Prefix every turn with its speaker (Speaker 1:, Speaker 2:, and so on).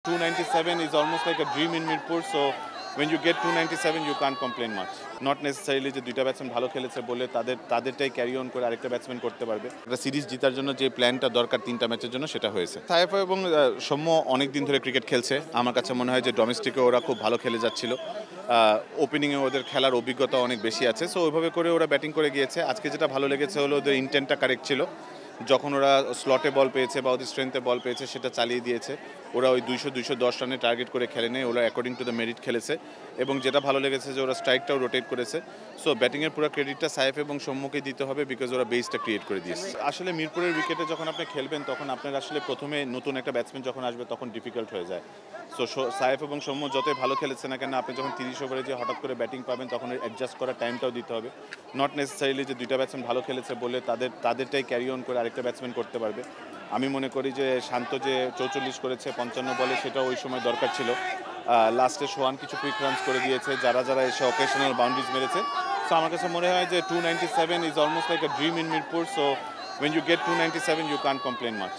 Speaker 1: 297 is almost like a dream in Mirpur, so when you get 297 you can't complain much. Not necessarily যে দুইটা batsman ভালো খেলেছে বলে তাদেরটাই carry on করে আরেকটা ব্যাটসম্যান করতে পারবে। একটা সিরিজ জেতার জন্য যে প্ল্যানটা দরকার তিনটা ম্যাচের জন্য সেটা হয়েছে। সাইফ এবং সৌম্য অনেক দিন ধরে ক্রিকেট খেলছে, আমার কাছে মনে হয় যে ডোমেস্টিকে ওরা খুব ভালো খেলে যাচ্ছিল, ওপেনিংয়ে ওদের খেলার অভিজ্ঞতা অনেক বেশি আছে, সো ওইভাবে করে ওরা ব্যাটিং করে গিয়েছে। আজকে যেটা ভালো লেগেছে হলো ওদের ইন্টেন্টটা কারেক্ট ছিল, যখন ওরা স্লটে বল পেয়েছে বা ওদের স্ট্রেংথে বল পেয়েছে সেটা চালিয়ে দিয়েছে। ওরা ওই 200-210 রানে টার্গেট করে খেলে নেই, ওরা অ্যাকর্ডিং টু দ্য মেরিট খেলেছে। এবং যেটা ভালো লেগেছে যে ওরা স্ট্রাইকটাও রোটেট করেছে। সো ব্যাটিংয়ের পুরো ক্রেডিটটা সাইফ এবং সৌম্যকে দিতে হবে, বিকজ ওরা বেসটা ক্রিয়েট করে দিয়েছে। আসলে মিরপুরের উইকেটে যখন আপনি খেলবেন তখন আপনার আসলে প্রথমে নতুন একটা ব্যাটসম্যান যখন আসবে তখন ডিফিকাল্ট হয়ে যায়। সো সাইফ এবং সৌম্য যতই ভালো খেলেছে না কেন, আপনি যখন 30 ওভারে যে হঠাৎ করে ব্যাটিং পাবেন তখন অ্যাডজাস্ট করার টাইমটাও দিতে হবে। নট নেসেসারিলি যে দুইটা ব্যাটসম্যান ভালো খেলেছে বলে তাদেরটাই ক্যারি অন করে আরেকটা ব্যাটসম্যান করতে পারবে। আমি মনে করি যে শান্ত যে 44 করেছে 55 বলে, সেটা ওই সময় দরকার ছিল। লাস্টে সোহান কিছু কুইক রানস করে দিয়েছে, যারা এসে অকেশনাল বাউন্ডারিজ মেরেছে। সো আমার কাছে মনে হয় যে 297 is almost like a dream in Mirpur, so when you get 297 you can't complain much.